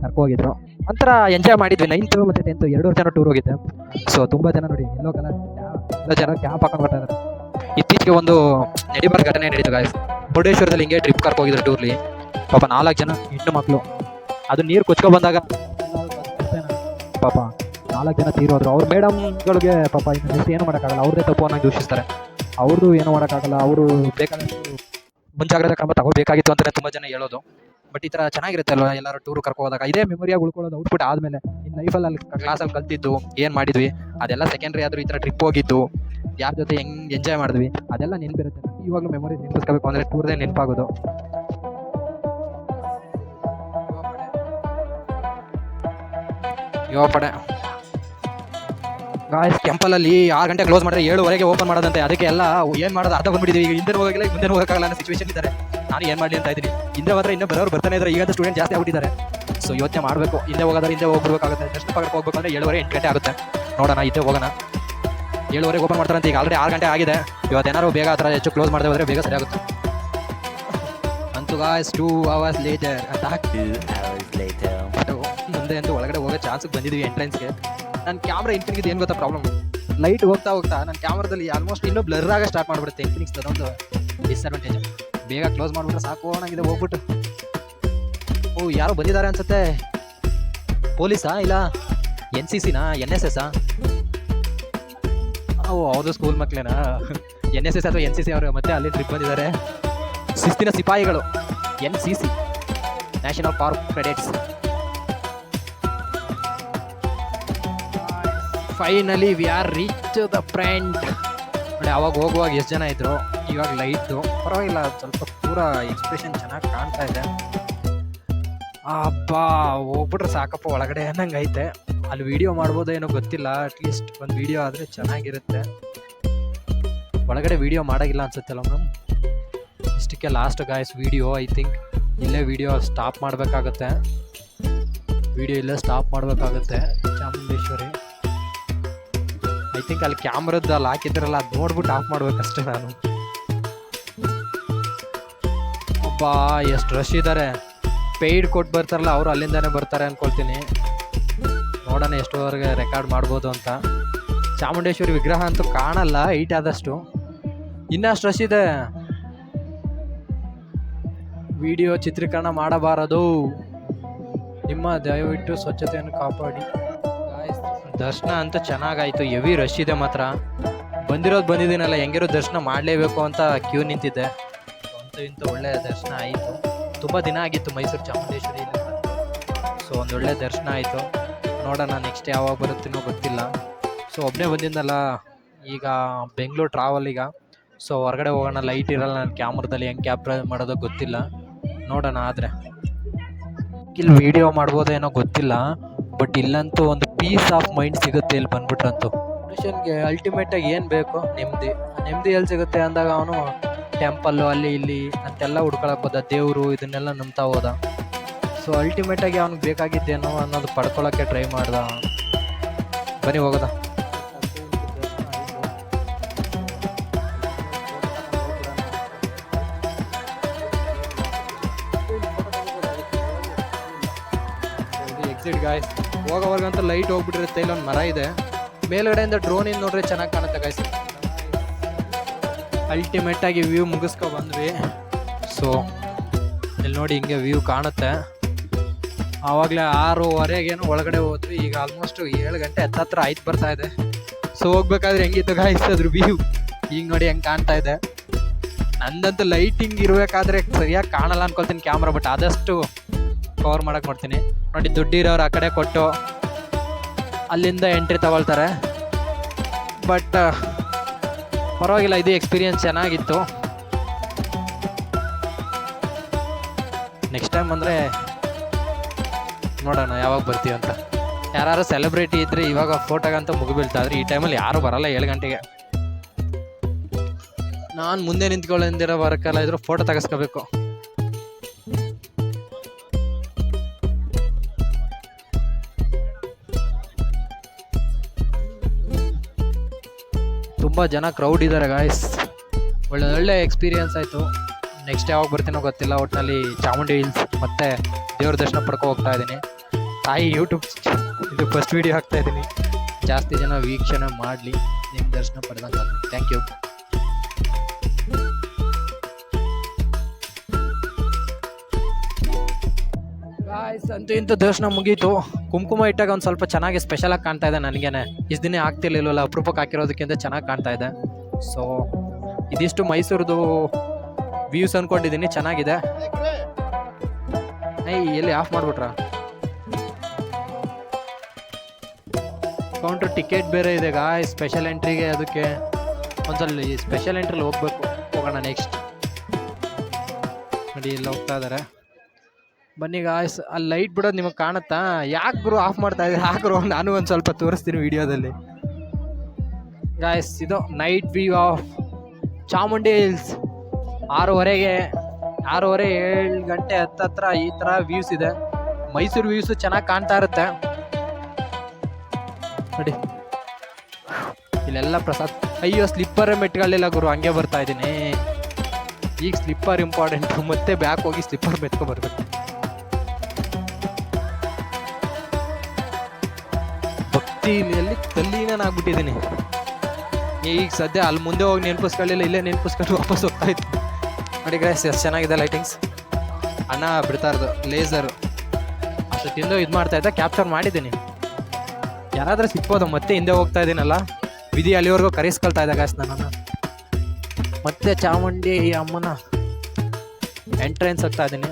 ಕರ್ಕೋಗಿದ್ರು, ಒಂಥರ ಎಂಜಾಯ್ ಮಾಡಿದ್ವಿ. 9th ಮತ್ತು 10th 2 ವರ್ಷ ಟೂರ್ ಹೋಗಿದ್ದೆ. ಸೊ ತುಂಬ ಜನ ನೋಡಿ, ಎಲ್ಲೋ ಕಲರ್ ಎಲ್ಲ ಜನ ಕ್ಯಾಪ್ ಹಾಕೊಂಡು ಬರ್ತಾ ಇದ್ದಾರೆ. ಇತ್ತೀಚೆಗೆ ಒಂದು ನಡಿಬಾರ್ದು ಘಟನೆ ನಡೀತು ಗಾಯ್ಸ್. ಮುರುಡೇಶ್ವರದಲ್ಲಿ ಹಿಂಗೆ ಟ್ರಿಪ್ ಕರ್ಕೋಗಿದ್ರು ಟೂರ್ಲಿ. ಪಾಪ 4 ಜನ ಹೆಣ್ಣು ಮಕ್ಕಳು, ಅದು ನೀರು ಕೊಚ್ಕೊಂಡು ಬಂದಾಗ ಪಾಪ 4 ಜನ ತೀರೋದ್ರು. ಅವ್ರ ಮೇಡಮ್ಗಳಿಗೆ ಪಾಪ ಇನ್ನು ಏನು ಮಾಡೋಕ್ಕಾಗಲ್ಲ, ಅವ್ರದ್ದೇ ತಪ್ಪು ಅನ್ನೋ ದೂಷಿಸ್ತಾರೆ. ಅವ್ರದ್ದು ಏನು ಮಾಡೋಕ್ಕಾಗಲ್ಲ, ಅವರು ಬೇಕಾದಷ್ಟು ಮುಂಜಾಗ್ರತಾ ಕ್ರಮ ತಗೋಬೇಕಾಗಿತ್ತು ಅಂತಲೇ ತುಂಬ ಜನ ಹೇಳೋದು. ಬಟ್ ಈ ಥರ ಚೆನ್ನಾಗಿರುತ್ತೆ ಅಲ್ವ, ಎಲ್ಲರೂ ಟೂರು ಕರ್ಕೋದಾಗ ಇದೇ ಮೆಮೊರಿಯಾಗಿ ಉಳ್ಕೊಳ್ಳೋದು. ಔಟ್ಪುಟ್ ಆದಮೇಲೆ ಇನ್ನು ಲೈಫಲ್ಲಿ ಅಲ್ಲಿ ಕ್ಲಾಸಲ್ಲಿ ಕಲ್ತಿದ್ದು ಏನು ಮಾಡಿದ್ವಿ ಅದೆಲ್ಲ ಸೆಕೆಂಡ್ರಿ ಆದರೂ ಈ ಥರ ಟ್ರಿಪ್ ಹೋಗಿದ್ದು, ಯಾರ ಜೊತೆ ಹೆಂಗೆ ಎಂಜಾಯ್ ಮಾಡಿದ್ವಿ ಅದೆಲ್ಲ ನೆನಪಿರುತ್ತೆ. ಇವಾಗಲೂ ಮೆಮೊರಿ ನೆನಪಿಸ್ಕೋಬೇಕು ಅಂದರೆ ಟೂರ್ದೇ ನೆನಪಾಗೋದು. ಪಡೆ ಗಾಯ್ಸ್, ಟೆಂಪಲಲ್ಲಿ 6 ಗಂಟೆ ಕ್ಲೋಸ್ ಮಾಡಿದ್ರೆ 7:15 ಓಪನ್ ಮಾಡೋದಂತೆ. ಅದಕ್ಕೆ ಎಲ್ಲ ಏನು ಮಾಡೋದು ಅರ್ಧ ಬಂದ್ಬಿಟ್ಟಿದ್ದೀವಿ. ಈಗ ಹಿಂದೆ ಹೋಗಿಲ್ಲ, ಮುಂದೆ ಹೋಗೋಕ್ಕಾಗಲ್ಲ ಅನ್ನೋ ಸಿಚುವೇಶನ್ ಇದ್ದಾರೆ. ನಾನು ಏನು ಮಾಡಲಿ ಅಂತ ಇದ್ದೀನಿ. ಹಿಂದೆ ಮಾತ್ರ ಇನ್ನೂ ಬರೋರು ಬರ್ತಾನೆ ಇದ್ದಾರೆ. ಈಗ ಸ್ಟೂಡೆಂಟ್ ಜಾಸ್ತಿ ಆಗ್ಬಿಟ್ಟಿದ್ದಾರೆ. ಸೊ ಯೋಚನೆ ಮಾಡಬೇಕು, ಹಿಂದೆ ಹೋಗೋದ್ರೆ ಹಿಂದೆ ಹೋಗ್ಬಿಡ್ಬೇಕಾಗುತ್ತೆ. ದರ್ಶನ ಪಕ್ಕಕ್ಕೆ ಹೋಗ್ಬೇಕು ಅಂದರೆ 7:30 8 ಗಂಟೆ ಆಗುತ್ತೆ. ನೋಡೋಣ, ಹಿಂದೆ ಹೋಗೋಣ. 7:15 ಓಪನ್ ಮಾಡ್ತಾರಂತೆ. ಈಗ ಆಲ್ರೆಡಿ 6 ಗಂಟೆ ಆಗಿದೆ. ಇವತ್ತೇನಾದ್ರು ಬೇಗ ಆ ಥರ ಹೆಚ್ಚು ಕ್ಲೋಸ್ ಮಾಡದೆ ಹೋದರೆ ಬೇಗ ಸರಿ ಆಗುತ್ತೆ. ಅಂತೂ ಗಾಯ್ಸ್ 2 hours later ಅಂತ ಮುಂದೆ ಅಂತೂ ಒಳಗಡೆ ಹೋಗೋ ಚಾನ್ಸಿಗೆ ಬಂದಿದ್ದೀವಿ ಎಂಟ್ರೆನ್ಸ್ಗೆ. ನನ್ನ ಕ್ಯಾಮ್ರಾ ಇನ್ಫಿನಿಕ್ಸ್ ಏನು ಗೊತ್ತಾ ಪ್ರಾಬ್ಲಮ್, ಲೈಟ್ ಹೋಗ್ತಾ ನನ್ನ ಕ್ಯಾಮ್ರಾದಲ್ಲಿ ಆಲ್ಮೋಸ್ಟ್ ಇನ್ನೂ ಬ್ಲರ್ ಆಗ ಸ್ಟಾರ್ಟ್ ಮಾಡಿಬಿಡುತ್ತೆ. ಇನ್ಫಿನಿಕ್ಸ್ ಅದೊಂದು ಡಿಸ್ಅಡ್ವಾಂಟೇಜ್. ಬೇಗ ಕ್ಲೋಸ್ ಮಾಡಿಬಿಟ್ರೆ ಸಾಕು ಅನ್ನಂಗಿದೆ ಹೋಗ್ಬಿಟ್ಟು. ಓ, ಯಾರೋ ಬಂದಿದ್ದಾರೆ ಅನ್ಸುತ್ತೆ. ಪೊಲೀಸಾ ಇಲ್ಲ NCCನಾ NSSಾ? ಓ, ಹೌದು, ಸ್ಕೂಲ್ ಮಕ್ಕಳೇನಾ? NSS ಅಥವಾ NCC ಅವರು ಮತ್ತೆ ಅಲ್ಲಿ ಟ್ರಿಪ್ ಬಂದಿದ್ದಾರೆ. ಶಿಸ್ತಿನ ಸಿಪಾಯಿಗಳು, NCC national park credits. Finally we are reach the front. ನೋಡಿ, ಅವಾಗ ಹೋಗುವಾಗ ಎಷ್ಟು ಜನ ಇದ್ರು, ಇವಾಗ ಲೈಟು ಪರವಾಗಿಲ್ಲ, ಸ್ವಲ್ಪ ಪೂರ ಎಕ್ಸ್ಪ್ರೆಷನ್ ಚೆನ್ನಾಗಿ ಕಾಣ್ತಾ ಇದೆ. ಅಬ್ಬಾ, ಹೋಗ್ಬಿಟ್ರೆ ಸಾಕಪ್ಪ ಒಳಗಡೆ ಅನ್ನಂಗೆ ಐತೆ. ಅಲ್ಲಿ ವಿಡಿಯೋ ಮಾಡ್ಬೋದೋ ಏನೋ ಗೊತ್ತಿಲ್ಲ. ಅಟ್ಲೀಸ್ಟ್ ಒಂದು ವಿಡಿಯೋ ಆದರೆ ಚೆನ್ನಾಗಿರುತ್ತೆ. ಒಳಗಡೆ ವಿಡಿಯೋ ಮಾಡೋಂಗಿಲ್ಲ ಅನ್ಸುತ್ತಲ್ಲ ಮ್ಯಾಮ್. ಇಷ್ಟಕ್ಕೆ last guys video. I think ಇಲ್ಲೇ ವಿಡಿಯೋ ಸ್ಟಾಪ್ ಮಾಡಬೇಕಾಗತ್ತೆ. ವಿಡಿಯೋ ಇಲ್ಲೇ ಸ್ಟಾಪ್ ಮಾಡಬೇಕಾಗತ್ತೆ. ಚಾಮುಂಡೇಶ್ವರಿ ಐ ಥಿಂಕ್ ಅಲ್ಲಿ ಕ್ಯಾಮ್ರದ್ದು ಅಲ್ಲಿ ಹಾಕಿದ್ರಲ್ಲ, ಅದು ನೋಡ್ಬಿಟ್ಟು ಆಫ್ ಮಾಡ್ಬೇಕಷ್ಟೇ ನಾನು. ಒಬ್ಬ ಎಷ್ಟು ರಶ್ ಇದ್ದಾರೆ. ಪೇಯ್ಡ್ ಕೊಟ್ಟು ಬರ್ತಾರಲ್ಲ ಅವರು ಅಲ್ಲಿಂದಾನೇ ಬರ್ತಾರೆ ಅಂದ್ಕೊಳ್ತೀನಿ. ನೋಡೋಣ ಎಷ್ಟೋವರೆಗೆ ರೆಕಾರ್ಡ್ ಮಾಡ್ಬೋದು ಅಂತ. ಚಾಮುಂಡೇಶ್ವರಿ ವಿಗ್ರಹ ಅಂತೂ ಕಾಣಲ್ಲ ಹೈಟ್ ಆದಷ್ಟು. ಇನ್ನಷ್ಟು ರಶ್ ಇದೆ. ವಿಡಿಯೋ ಚಿತ್ರೀಕರಣ ಮಾಡಬಾರದು. ನಿಮ್ಮ ದಯವಿಟ್ಟು ಸ್ವಚ್ಛತೆಯನ್ನು ಕಾಪಾಡಿ. ದರ್ಶನ ಅಂತೂ ಚೆನ್ನಾಗಾಯಿತು. ಹೆವಿ ರಶ್ ಇದೆ ಮಾತ್ರ. ಬಂದಿದ್ದೀನಲ್ಲ, ಹೆಂಗಿರೋ ದರ್ಶನ ಮಾಡಲೇಬೇಕು ಅಂತ ಕ್ಯೂ ನಿಂತಿದ್ದೆ. ಅಂತೂ ಇಂತೂ ಒಳ್ಳೆಯ ದರ್ಶನ ಆಯಿತು. ತುಂಬ ದಿನ ಆಗಿತ್ತು ಮೈಸೂರು ಚಾಮುಂಡೇಶ್ವರಿ. ಸೊ ಒಂದೊಳ್ಳೆ ದರ್ಶನ ಆಯಿತು. ನೋಡೋಣ ನೆಕ್ಸ್ಟ್ ಯಾವಾಗ ಬರುತ್ತೀನೋ ಗೊತ್ತಿಲ್ಲ. ಸೊ ಒಬ್ಬನೇ ಬಂದಿದ್ದಲ್ಲ, ಈಗ ಬೆಂಗಳೂರು ಟ್ರಾವೆಲ್ ಈಗ. ಸೊ ಹೊರಗಡೆ ಹೋಗೋಣ, ಲೈಟ್ ಇರಲ್ಲ ನನ್ನ ಕ್ಯಾಮ್ರಾದಲ್ಲಿ, ಹೆಂಗೆ ಕ್ಯಾಪ್ಚರ್ ಮಾಡೋದು ಗೊತ್ತಿಲ್ಲ. ನೋಡೋಣ. ಆದರೆ ಇಲ್ಲಿ ವಿಡಿಯೋ ಮಾಡ್ಬೋದೇನೋ ಗೊತ್ತಿಲ್ಲ, ಬಟ್ ಇಲ್ಲಂತೂ ಒಂದು ಪೀಸ್ ಆಫ್ ಮೈಂಡ್ ಸಿಗುತ್ತೆ ಇಲ್ಲಿ ಬಂದ್ಬಿಟ್ರಂತೂ. ಮನುಷ್ಯನಿಗೆ ಅಲ್ಟಿಮೇಟಾಗಿ ಏನು ಬೇಕು? ನೆಮ್ಮದಿ. ನೆಮ್ಮದಿ ಎಲ್ಲಿ ಸಿಗುತ್ತೆ ಅಂದಾಗ ಅವನು ಟೆಂಪಲ್ಲು ಅಲ್ಲಿ ಇಲ್ಲಿ ಅಂತೆಲ್ಲ ಹುಡ್ಕೊಳಕ್ಕೆ ಹೋದ, ದೇವರು ಇದನ್ನೆಲ್ಲ ನಂಬ್ತಾ ಹೋದ. ಸೊ ಅಲ್ಟಿಮೇಟಾಗಿ ಅವ್ನಿಗೆ ಬೇಕಾಗಿದ್ದೇನೋ ಅನ್ನೋದು ಪಡ್ಕೊಳ್ಳೋಕ್ಕೆ ಟ್ರೈ ಮಾಡ್ದ. ಬನ್ನಿ ಹೋಗೋದ. Exit guys. ಹೋಗೋವರೆಗಂತೂ ಲೈಟ್ ಹೋಗ್ಬಿಟ್ಟಿರುತ್ತೆ. ಇಲ್ಲೊಂದು ಮರ ಇದೆ, ಮೇಲ್ಗಡೆಯಿಂದ ಡ್ರೋನಿಂದ ನೋಡ್ರೆ ಚೆನ್ನಾಗಿ ಕಾಣುತ್ತೆ ಗಾಯ್ಸ್. ಅಲ್ಟಿಮೇಟಾಗಿ ವ್ಯೂ ಮುಗಿಸ್ಕೊ ಬಂದ್ವಿ. ಸೊ ಇಲ್ಲಿ ನೋಡಿ ಹಿಂಗೆ ವ್ಯೂ ಕಾಣುತ್ತೆ. ಆವಾಗಲೇ 6:15 ಒಳಗಡೆ ಹೋದ್ವಿ. ಈಗ ಆಲ್ಮೋಸ್ಟ್ 7 ಗಂಟೆ ಹತ್ತತ್ರ ಆಯ್ತು ಬರ್ತಾ ಇದೆ. ಸೊ ಹೋಗ್ಬೇಕಾದ್ರೆ ಹೆಂಗಿತ್ತು ಗಾಯ್ಸ್ ಅದ್ರ ವ್ಯೂ? ಈಗ ನೋಡಿ ಹೆಂಗೆ ಕಾಣ್ತಾ ಇದೆ. ನಂದಂತೂ ಲೈಟಿಂಗ್ ಇರಬೇಕಾದ್ರೆ ಸರಿಯಾಗಿ ಕಾಣಲ್ಲ ಅನ್ಕೊಳ್ತೀನಿ ಕ್ಯಾಮ್ರಾ, ಬಟ್ ಆದಷ್ಟು ಕವರ್ ಮಾಡಕ್ಕೆ ನೋಡ್ತೀನಿ. ನೋಡಿ ದುಡ್ಡಿರೋರು ಆ ಕಡೆ ಕೊಟ್ಟು ಅಲ್ಲಿಂದ ಎಂಟ್ರಿ ತಗೊಳ್ತಾರೆ. ಬಟ್ ಪರವಾಗಿಲ್ಲ, ಇದು ಎಕ್ಸ್ಪೀರಿಯನ್ಸ್ ಚೆನ್ನಾಗಿತ್ತು. ನೆಕ್ಸ್ಟ್ ಟೈಮ್ ಅಂದರೆ ನೋಡೋಣ ಯಾವಾಗ ಬರ್ತೀವಿ ಅಂತ. ಯಾರು ಸೆಲೆಬ್ರಿಟಿ ಇದ್ದರೆ ಇವಾಗ ಫೋಟೋಗಂತ ಮುಗಿಬೀಳ್ತಾ ಇದ್ರೆ, ಈ ಟೈಮಲ್ಲಿ ಯಾರೂ ಬರಲ್ಲ 7 ಗಂಟೆಗೆ. ನಾನು ಮುಂದೆ ನಿಂತ್ಕೊಳ್ಳೋದಿರೋ ಬರೋಕ್ಕೆಲ್ಲ ಇದ್ರು ಫೋಟೋ ತೆಗೆಸ್ಕೋಬೇಕು. ತುಂಬ ಜನ ಕ್ರೌಡ್ ಇದ್ದಾರೆ ಗಾಯ್ಸ್. ಒಳ್ಳೆ ಎಕ್ಸ್ಪೀರಿಯನ್ಸ್ ಆಯಿತು. ನೆಕ್ಸ್ಟ್ ಯಾವಾಗ ಬರ್ತೀನೋ ಗೊತ್ತಿಲ್ಲ. ಒಟ್ಟಿನಲ್ಲಿ ಚಾಮುಂಡಿ ಹಿಲ್ಸ್ ಮತ್ತು ದೇವ್ರ ದರ್ಶನ ಪಡ್ಕೊ ಹೋಗ್ತಾ ಇದ್ದೀನಿ. ತಾಯಿ ಯೂಟ್ಯೂಬ್ ಇದು ಫಸ್ಟ್ ವೀಡಿಯೋ ಹಾಕ್ತಾ ಇದ್ದೀನಿ. ಜಾಸ್ತಿ ಜನ ವೀಕ್ಷಣೆ ಮಾಡಲಿ, ನಿಮ್ಮ ದರ್ಶನ ಪಡೆದಂಗೆ ಆಗಲಿ. Thank you guys. ಅಂತೂ ಇಂಥ ದರ್ಶನ ಮುಗೀತು. ಕುಂಕುಮ ಇಟ್ಟಾಗ ಒಂದು ಸ್ವಲ್ಪ ಚೆನ್ನಾಗಿ ಸ್ಪೆಷಲಾಗಿ ಕಾಣ್ತಾ ಇದೆ ನನಗೇನೆ. ಇಷ್ಟು ದಿನ ಆಗ್ತಿರ್ಲಿಲ್ವಲ್ಲ, ಅಪರೂಪಕ್ಕೆ ಹಾಕಿರೋದಕ್ಕಿಂತ ಚೆನ್ನಾಗಿ ಕಾಣ್ತಾ ಇದೆ. ಸೊ ಇದಿಷ್ಟು ಮೈಸೂರದು ವ್ಯೂಸ್ ಅಂದ್ಕೊಂಡಿದ್ದೀನಿ. ಚೆನ್ನಾಗಿದೆ. ಎಲ್ಲಿ ಆಫ್ ಮಾಡಿಬಿಟ್ರ? ಕೌಂಟ್ರ್ ಟಿಕೆಟ್ ಬೇರೆ ಇದೆ ಗಾಯ್ಸ್ ಸ್ಪೆಷಲ್ ಎಂಟ್ರಿಗೆ. ಅದಕ್ಕೆ ಒಂದ್ಸಲ ಸ್ಪೆಷಲ್ ಎಂಟ್ರಲ್ಲಿ ಹೋಗೋಣ ನೆಕ್ಸ್ಟ್. ನೋಡಿ ಎಲ್ಲ ಹೋಗ್ತಾ ಇದ್ದಾರೆ. ಬನ್ನಿ ಗಾಯ್ಸ್. ಅಲ್ಲಿ ಲೈಟ್ ಬಿಡೋದು ನಿಮಗೆ ಕಾಣುತ್ತಾ? ಯಾಕೆ ಗುರು ಆಫ್ ಮಾಡ್ತಾ ಇದ್ದೀರಿ? ಹಾಕರು, ನಾನು ಒಂದು ಸ್ವಲ್ಪ ತೋರಿಸ್ತೀನಿ ವಿಡಿಯೋದಲ್ಲಿ ಗಾಯ್ಸ್. ಇದು night view of Chamundi hills. 6:30 7 ಗಂಟೆ ಹತ್ತತ್ರ ಈ ಥರ ವ್ಯೂಸ್ ಇದೆ. ಮೈಸೂರು ವ್ಯೂಸ್ ಚೆನ್ನಾಗಿ ಕಾಣ್ತಾ ಇರುತ್ತೆ ನೋಡಿ. ಇಲ್ಲೆಲ್ಲ ಪ್ರಸಾದ್. ಅಯ್ಯೋ ಸ್ಲಿಪ್ಪರೇ ಮೆಟ್ಗಳಿಲ್ಲ ಗುರು, ಹಂಗೆ ಬರ್ತಾ ಇದ್ದೀನಿ. ಈಗ ಸ್ಲಿಪ್ಪರ್ ಇಂಪಾರ್ಟೆಂಟು, ಮತ್ತೆ ಬ್ಯಾಕ್ ಹೋಗಿ ಸ್ಲಿಪ್ಪರ್ ಮೆತ್ಕೊ ಬರ್ಬೇಕು. ಭಕ್ತಿಯಲ್ಲಿ ತಲ್ಲೀನಾಗ್ಬಿಟ್ಟಿದ್ದೀನಿ. ಈಗ ಸದ್ಯ ಅಲ್ಲಿ ಮುಂದೆ ಹೋಗಿ ನೆನಪಿಸ್ಕೊಳ್ಳಿಲ್ಲ, ಇಲ್ಲೇ ನೆನಪಿಸ್ಕೊಂಡು ವಾಪಸ್ ಹೋಗ್ತಾ ಇತ್ತು. ನೋಡಿ ಗೈಸ್ ಎಷ್ಟು ಚೆನ್ನಾಗಿದೆ ಲೈಟಿಂಗ್ಸ್. ಅಣ್ಣ ಬಿಡ್ತಾ ಇರೋದು ಲೇಸರ್ ಅಷ್ಟೊತ್ತಿಂದ ಇದು ಮಾಡ್ತಾ ಇದ್ದ, ಕ್ಯಾಪ್ಚರ್ ಮಾಡಿದ್ದೀನಿ. ಯಾರಾದರೂ ಸಿಕ್ಬೋದು. ಮತ್ತೆ ಹಿಂದೆ ಹೋಗ್ತಾ ಇದ್ದೀನಲ್ಲ, ವಿಧಿ ಅಲ್ಲಿವರೆಗೂ ಕರೆಸ್ಕೊಳ್ತಾ ಇದ್ದ ಗಾಯ್ಸ್ ನನ್ನನ್ನು. ಮತ್ತೆ ಚಾಮುಂಡಿ ಅಮ್ಮನ ಎಂಟ್ರೆನ್ಸ್ ಆಗ್ತಾ ಇದ್ದೀನಿ.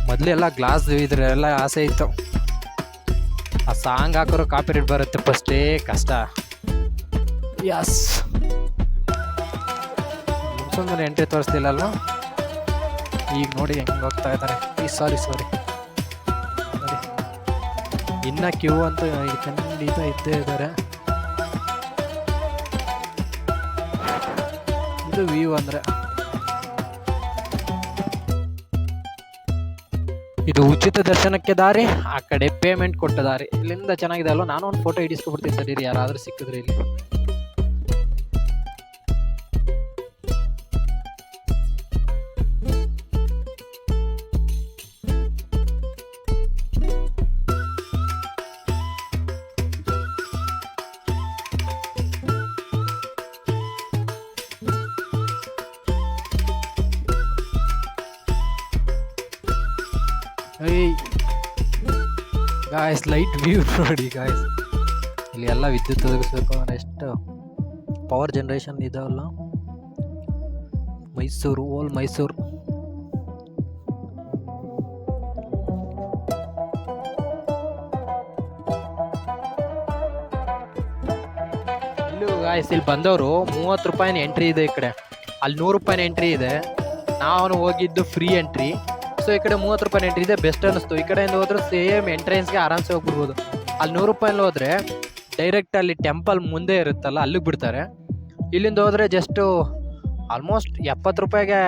ಮೊದಲೆಲ್ಲ ಗ್ಲಾಸ್ ಇದ್ರೆಲ್ಲ ಆಸೆ ಇತ್ತು. ಆ ಸಾಂಗ್ ಹಾಕೋರು ಕಾಪಿರೇಟ್ ಬರುತ್ತೆ ಫಸ್ಟೇ ಕಷ್ಟ. ಯಸ್, ಮುನ್ಸೊಂದು ಎಂಟ್ರಿ ತೋರಿಸ್ತಿಲ್ಲಲ್ಲ. ಈಗ ನೋಡಿ ಹೆಂಗೆ ಹೋಗ್ತಾ ಇದ್ದಾರೆ. ಸಾರಿ ನೋಡಿ, ಇನ್ನು ಕ್ಯೂ ಅಂತೂ ಖಂಡಿತ ಇದ್ದೇ ಇದ್ದಾರೆ. ಇದು ವ್ಯೂ ಅಂದರೆ ಇದು ಉಚಿತ ದರ್ಶನಕ್ಕೆ ದಾರಿ, ಆ ಕಡೆ ಪೇಮೆಂಟ್ ಕೊಟ್ಟ ದಾರಿ. ಇಲ್ಲಿಂದ ಚೆನ್ನಾಗಿದೆ ಅಲ್ವ? ನಾನು ಒಂದು ಫೋಟೋ ಹಿಡಿಸ್ಕೊಬಿಡ್ತೀನಿ ತಡೀರಿ, ಯಾರಾದರೂ ಸಿಕ್ಕಿದ್ರೆ ಇಲ್ಲಿ. ಗಾಯ್ಸ್ ಲೈಟ್ ವ್ಯೂ ನೋಡಿ ಗಾಯ್ಸ್. ಇಲ್ಲಿ ಎಲ್ಲ ವಿದ್ಯುತ್ ಒದಗಿಸ್ಬೇಕು ಅಂದರೆ ಎಷ್ಟು ಪವರ್ ಜನ್ರೇಷನ್ ಇದಾವಲ್ಲ. ಮೈಸೂರು, ಓಲ್ ಮೈಸೂರು. ಗಾಯ್ಸ್ ಇಲ್ಲಿ ಬಂದವರು 30 ರೂಪಾಯಿನ ಎಂಟ್ರಿ ಇದೆ, ಈ ಕಡೆ ಅಲ್ಲಿ 100 ರೂಪಾಯಿನ ಎಂಟ್ರಿ ಇದೆ. ನಾನು ಹೋಗಿದ್ದು ಫ್ರೀ ಎಂಟ್ರಿ. ಸೊ ಈ ಕಡೆ 30 ರೂಪಾಯಿನ ಎಂಟ್ರಿ ಇದೆ, ಬೆಸ್ಟ್ ಅನ್ನಿಸ್ತು. ಈ ಕಡೆಯಿಂದ ಹೋದ್ರೆ ಸೇಮ್ ಎಂಟ್ರೆನ್ಸ್ಗೆ ಆರಾಮ್ಸೆ ಹೋಗ್ಬಿಡ್ಬೋದು. ಅಲ್ಲಿ 100 ರೂಪಾಯಲ್ಲಿ ಹೋದರೆ ಡೈರೆಕ್ಟ್ ಅಲ್ಲಿ ಟೆಂಪಲ್ ಮುಂದೆ ಇರುತ್ತಲ್ಲ ಅಲ್ಲಿಗೆ ಬಿಡ್ತಾರೆ. ಇಲ್ಲಿಂದ ಹೋದರೆ ಜಸ್ಟು ಆಲ್ಮೋಸ್ಟ್ 70 ರೂಪಾಯಿಗೆ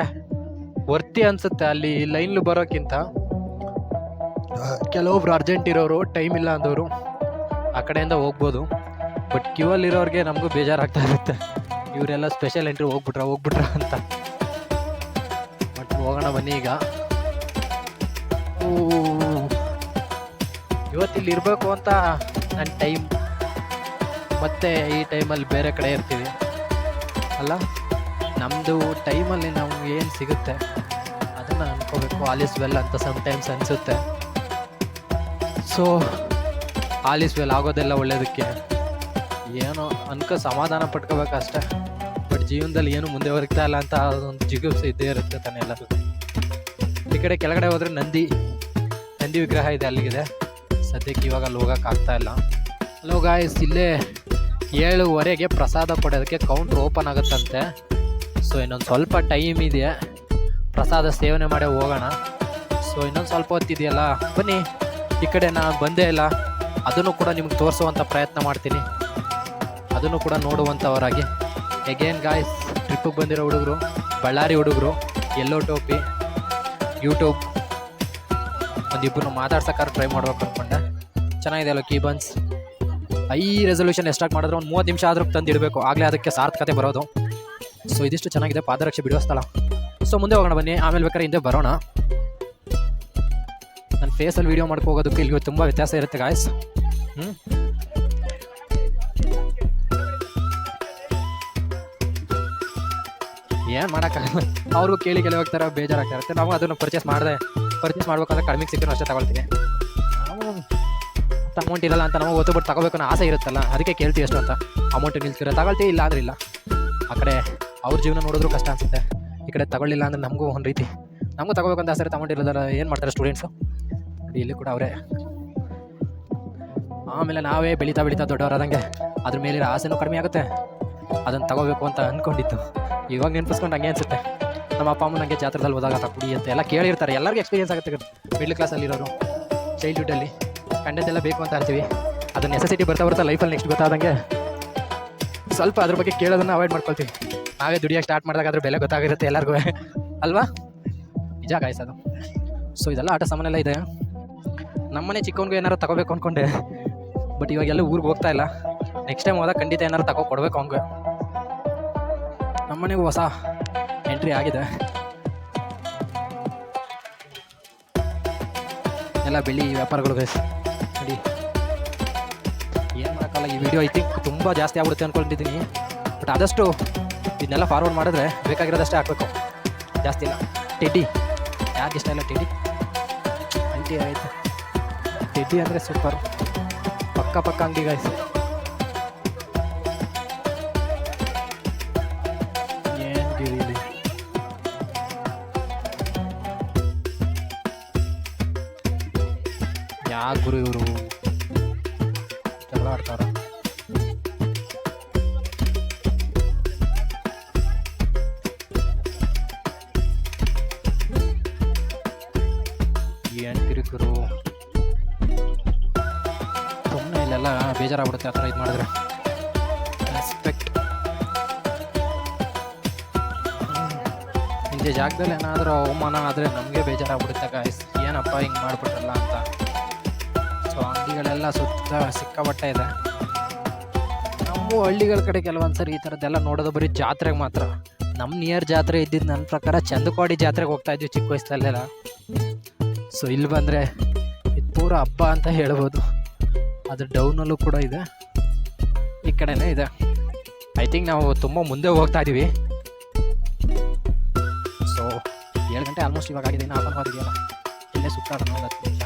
ವರ್ತಿ ಅನಿಸುತ್ತೆ ಅಲ್ಲಿ ಲೈನ್ಲು ಬರೋಕ್ಕಿಂತ. ಕೆಲವೊಬ್ರು ಅರ್ಜೆಂಟ್ ಇರೋರು, ಟೈಮ್ ಇಲ್ಲ ಅಂದವರು ಆ ಕಡೆಯಿಂದ ಹೋಗ್ಬೋದು. ಬಟ್ ಕ್ಯೂ ಅಲ್ಲಿರೋರಿಗೆ ನಮಗೂ ಬೇಜಾರಾಗ್ತಾ ಇರುತ್ತೆ, ಇವರೆಲ್ಲ ಸ್ಪೆಷಲ್ ಎಂಟ್ರಿ ಹೋಗ್ಬಿಟ್ರ ಅಂತ. ಬಟ್ ಹೋಗೋಣ ಬನ್ನಿ. ಈಗ ಇವತ್ತಿಲ್ಲಿ ಇರಬೇಕು ಅಂತ ನನ್ನ ಟೈಮ್, ಮತ್ತೆ ಈ ಟೈಮಲ್ಲಿ ಬೇರೆ ಕಡೆ ಇರ್ತೀವಿ ಅಲ್ಲ. ನಮ್ಮದು ಟೈಮಲ್ಲಿ ನಮ್ಗೆ ಏನು ಸಿಗುತ್ತೆ ಅದನ್ನು ಅನ್ಕೋಬೇಕು. ಆಲ್ ಇಸ್ ವೆಲ್ ಅಂತ ಸಮ್ಟೈಮ್ಸ್ ಅನಿಸುತ್ತೆ. ಸೊ ಆಲ್ ಇಸ್ ವೆಲ್ ಆಗೋದೆಲ್ಲ ಒಳ್ಳೇದಕ್ಕೆ, ಏನೋ ಅನ್ಕೋ ಸಮಾಧಾನ ಪಡ್ಕೋಬೇಕು ಅಷ್ಟೇ. ಬಟ್ ಜೀವನದಲ್ಲಿ ಏನು ಮುಂದೆ ಹೊರಗ್ತಾ ಇಲ್ಲ ಅಂತ ಒಂದು ಜಿಗುಪ್ಸೆ ಇದ್ದೇ ಇರುತ್ತೆ ತಾನೆ ಎಲ್ಲರೂ. ಈ ಕಡೆ ಕೆಳಗಡೆ ಹೋದರೆ ನಂದಿ ವಿಗ್ರಹ ಇದೆ, ಅಲ್ಲಿಗಿದೆ. ಸದ್ಯಕ್ಕೆ ಇವಾಗ ಅಲ್ಲಿ ಹೋಗೋಕ್ಕಾಗ್ತಾ ಇಲ್ಲ. ಹಲೋ ಗಾಯ್ಸ್, ಇಲ್ಲೇ 7:15ಗೆ ಪ್ರಸಾದ ಕೊಡೋದಕ್ಕೆ ಕೌಂಟ್ರ್ ಓಪನ್ ಆಗುತ್ತಂತೆ. ಸೊ ಇನ್ನೊಂದು ಸ್ವಲ್ಪ ಟೈಮ್ ಇದೆ, ಪ್ರಸಾದ ಸೇವನೆ ಮಾಡೇ ಹೋಗೋಣ. ಸೊ ಇನ್ನೊಂದು ಸ್ವಲ್ಪ ಹೊತ್ತಿದೆಯಲ್ಲ, ಬನ್ನಿ. ಈ ಕಡೆ ನಾನು ಬಂದೇ ಇಲ್ಲ, ಅದನ್ನು ಕೂಡ ನಿಮ್ಗೆ ತೋರಿಸುವಂಥ ಪ್ರಯತ್ನ ಮಾಡ್ತೀನಿ, ಅದನ್ನು ಕೂಡ ನೋಡುವಂಥವರಾಗಿ. ಎಗೇನ್ ಗಾಯ್ಸ್, ಟ್ರಿಪ್ಪಿಗೆ ಬಂದಿರೋ ಹುಡುಗರು, ಬಳ್ಳಾರಿ ಹುಡುಗರು, ಎಲ್ಲೋ ಟೋಪಿ, ಯೂಟ್ಯೂಬ್ ಒಂದಿಬ್ಬರು ಮಾತಾಡ್ಸೋಕ್ಕಾದ್ರೆ ಟ್ರೈ ಮಾಡ್ಬೇಕು ಅಂದ್ಕೊಂಡೆ. ಚೆನ್ನಾಗಿದೆ ಅಲ್ಲ ಕೀ ಬನ್ಸ್. ಹೈ ರೆಸೊಲ್ಯೂಷನ್ ಎಷ್ಟಾಗಿ ಮಾಡಿದ್ರೆ ಒಂದು 30 ನಿಮಿಷ ಆದರೂ ತಂದು ಇಡಬೇಕು, ಆಗಲೇ ಅದಕ್ಕೆ ಸಾರ್ಥಕತೆ ಬರೋದು. ಸೊ ಇದಿಷ್ಟು ಚೆನ್ನಾಗಿದೆ ಪಾದರಕ್ಷೆ ಬಿಡುವ ಸ್ಥಳ. ಸೊ ಮುಂದೆ ಹೋಗೋಣ ಬನ್ನಿ, ಆಮೇಲೆ ಬೇಕಾದ್ರೆ ಹಿಂದೆ ಬರೋಣ. ನನ್ನ ಫೇಸಲ್ಲಿ ವೀಡಿಯೋ ಮಾಡ್ಕೊ ಹೋಗೋದಕ್ಕೆ ಇಲ್ಲಿ ತುಂಬ ವ್ಯತ್ಯಾಸ ಇರುತ್ತೆ ಗಾಯ್ಸ್. ಏನು ಮಾಡೋಕ್ಕಾಗಲ್ಲ, ಅವ್ರಿಗೂ ಕೇಳಿ ಹೋಗ್ತಾರೆ, ಬೇಜಾರಾಗ್ತಾ ಇರುತ್ತೆ. ನಾವು ಅದನ್ನು ಪರ್ಚೇಸ್ ಮಾಡ್ಬೇಕಾದ್ರೆ ಕಡಿಮೆ ಸಿಕ್ಕರೂ ಅಷ್ಟೇ ತಗೊಳ್ತೀವಿ. ನಾವು ಅಮೌಂಟ್ ಇರಲ್ಲ ಅಂತ ನಾವು ಗೊತ್ತು, ಬಟ್ ತಗೋಬೇಕು ಅನ್ನೋ ಆಸೆ ಇರುತ್ತಲ್ಲ, ಅದಕ್ಕೆ ಕೇಳ್ತೀವಿ ಎಷ್ಟು ಅಂತ. ಅಮೌಂಟ್ ನಿಲ್ತಿರೋ ತಗೊಳ್ತೀವಿ, ಇಲ್ಲ ಅಂದ್ರೆ ಇಲ್ಲ. ಆ ಕಡೆ ಅವ್ರ ಜೀವನ ನೋಡಿದ್ರು ಕಷ್ಟ ಅನಿಸುತ್ತೆ, ಈ ಕಡೆ ತಗೊಳ್ಳಿಲ್ಲ ಅಂದ್ರೆ ನಮಗೂ ಒಂದು ರೀತಿ, ನಮಗೂ ತಗೋಬೇಕಂತ ಆಸೆ ಇರುತ್ತೆ. ಅಮೌಂಟ್ ಇರೋದಾರ ಏನು ಮಾಡ್ತಾರೆ ಸ್ಟೂಡೆಂಟ್ಸು, ಇಲ್ಲಿ ಕೂಡ ಅವರೇ. ಆಮೇಲೆ ನಾವೇ ಬೆಳೀತಾ ದೊಡ್ಡವರಾದಂಗೆ ಅದ್ರ ಮೇಲಿರೋ ಆಸೆನೂ ಕಡಿಮೆ ಆಗುತ್ತೆ. ಅದನ್ನು ತಗೋಬೇಕು ಅಂತ ಅಂದ್ಕೊಂಡಿತ್ತು, ಇವಾಗ ನೆನಪಿಸ್ಕೊಂಡು ಹಂಗೆ ಅನಿಸುತ್ತೆ. ನಮ್ಮ ಅಪ್ಪ ಅಮ್ಮ ನನಗೆ ಜಾತ್ರದಲ್ಲಿ ಹೋದಾಗ ಕುಡಿ ಅಂತ ಎಲ್ಲ ಕೇಳಿರ್ತಾರೆ, ಎಲ್ಲರಿಗೂ ಎಕ್ಸ್ಪೀರಿಯನ್ಸ್ ಆಗುತ್ತೆ. ಮಿಡ್ಲ್ ಕ್ಲಾಸಲ್ಲಿರೋರು ಚೈಲ್ಡ್ಹುಡ್ಡಲ್ಲಿ ಕಂಡದ್ದೆಲ್ಲ ಬೇಕು ಅಂತ ಇರ್ತೀವಿ, ಅದು ನೆಸೆಸಿಟಿ ಬರ್ತಾ ಲೈಫಲ್ಲಿ ನೆಕ್ಸ್ಟ್ ಗೊತ್ತಾದಂಗೆ ಸ್ವಲ್ಪ ಅದ್ರ ಬಗ್ಗೆ ಕೇಳೋದನ್ನು ಅವಾಯ್ಡ್ ಮಾಡ್ಕೊಳ್ತೀವಿ. ನಾವೇ ದುಡಿಯೋಕೆ ಸ್ಟಾರ್ಟ್ ಮಾಡಿದಾಗ ಅದ್ರ ಬೆಲೆ ಗೊತ್ತಾಗಿರುತ್ತೆ ಎಲ್ಲರಿಗೂ ಅಲ್ವಾ, ನಿಜ ಗಾಯ್ಸ್ ಅದು. ಸೊ ಇದೆಲ್ಲ ಆಟ ಸಾಮಾನೆಲ್ಲ ಇದೆ. ನಮ್ಮನೆ ಚಿಕ್ಕವನಿಗೂ ಏನಾರು ತಗೋಬೇಕು ಅಂದ್ಕೊಂಡೆ, ಬಟ್ ಇವಾಗೆಲ್ಲ ಊರಿಗೆ ಹೋಗ್ತಾ ಇಲ್ಲ. ನೆಕ್ಸ್ಟ್ ಟೈಮ್ ಹೋದಾಗ ಖಂಡಿತ ಏನಾರು ಕೊಡಬೇಕು ಅವ್ನಿಗೆ. ನಮ್ಮನೆಗೂ ಹೊಸ ಎಂಟ್ರಿ ಆಗಿದೆ, ಎಲ್ಲ ಬೆಳ್ಳಿ ವ್ಯಾಪಾರಗಳು ಗೈಸ್. ನೋಡಿ ಏನು ಮಾಡೋಕ್ಕಲ್ಲ, ಈ ವಿಡಿಯೋ ಐ ಥಿಂಕ್ ತುಂಬ ಜಾಸ್ತಿ ಆಗ್ಬಿಡುತ್ತೆ ಅಂದ್ಕೊಂಡಿದ್ದೀನಿ. ಬಟ್ ಆದಷ್ಟು ಇದನ್ನೆಲ್ಲ ಫಾರ್ವರ್ಡ್ ಮಾಡಿದ್ರೆ ಬೇಕಾಗಿರೋದಷ್ಟೇ ಹಾಕಬೇಕು, ಜಾಸ್ತಿ ಇಲ್ಲ. ಟೆಡ್ಡಿ ಯಾಕೆ ಇಷ್ಟ ಇಲ್ಲ, ಟೆಡ್ಡಿ ಆಯಿತು. ಟೆಡ್ಡಿ ಅಂದರೆ ಸೂಪರ್, ಪಕ್ಕ ಅಂಗಡಿ ಗಾಯ್ಸ್. ಯಾಕೆ ಗುರು ಇವರು ಜಗಳ ಆಡ್ತಾರ? ಏನು ಕಿರಿಕರು, ಸುಮ್ಮನೆ ಇಲ್ಲೆಲ್ಲ ಬೇಜಾರಾಗ್ಬಿಡುತ್ತೆ ಆ ಥರ ಇದು ಮಾಡಿದ್ರೆ. ರೆಸ್ಪೆಕ್ಟ್ ಇಂಥ ಜಾಗದಲ್ಲಿ ಏನಾದರೂ ಅವಮಾನ ಆದರೆ ನಮಗೆ ಬೇಜಾರಾಗ್ಬಿಡುತ್ತೆ ಗಾಯ್ಸ್, ಏನಪ್ಪ ಹಿಂಗೆ ಮಾಡಿಬಿಟ್ರಲ್ಲ ಅಂತ. ಸೊ ಅಂಗಡಿಗಳೆಲ್ಲ ಸುತ್ತ ಸಿಕ್ಕಾಪಟ್ಟೆ ಇದೆ. ನಮ್ಮ ಹಳ್ಳಿಗಳ ಕಡೆ ಕೆಲವೊಂದು ಸರಿ ಈ ಥರದ್ದೆಲ್ಲ ನೋಡೋದು ಬರೀ ಜಾತ್ರೆಗೆ ಮಾತ್ರ. ನಮ್ಮ ನಿಯರ್ ಜಾತ್ರೆ ಇದ್ದಿದ್ದು ನನ್ನ ಪ್ರಕಾರ ಚಂದಕೋಡಿ ಜಾತ್ರೆಗೆ ಹೋಗ್ತಾ ಇದ್ವಿ ಚಿಕ್ಕ ವಯಸ್ಸಲ್ಲೆಲ್ಲ. ಸೊ ಇಲ್ಲಿ ಬಂದರೆ ಇದು ಪೂರ ಹಬ್ಬ ಅಂತ ಹೇಳ್ಬೋದು. ಅದು ಡೌನಲ್ಲೂ ಕೂಡ ಇದೆ, ಈ ಕಡೆನೇ ಇದೆ. ಐ ಥಿಂಕ್ ನಾವು ತುಂಬ ಮುಂದೆ ಹೋಗ್ತಾ ಇದ್ದೀವಿ. ಸೊ 7 ಗಂಟೆ ಆಲ್ಮೋಸ್ಟ್ ಇವಾಗ ಆಗಿದೆ, ಇನ್ನು ಹಾಫ್ ಅನ್ ಅವರ್ ಇದೆಯಲ್ಲ, ಇಲ್ಲೇ ಸುತ್ತಾಡೋಣ 10 ನಿಮಿಷ.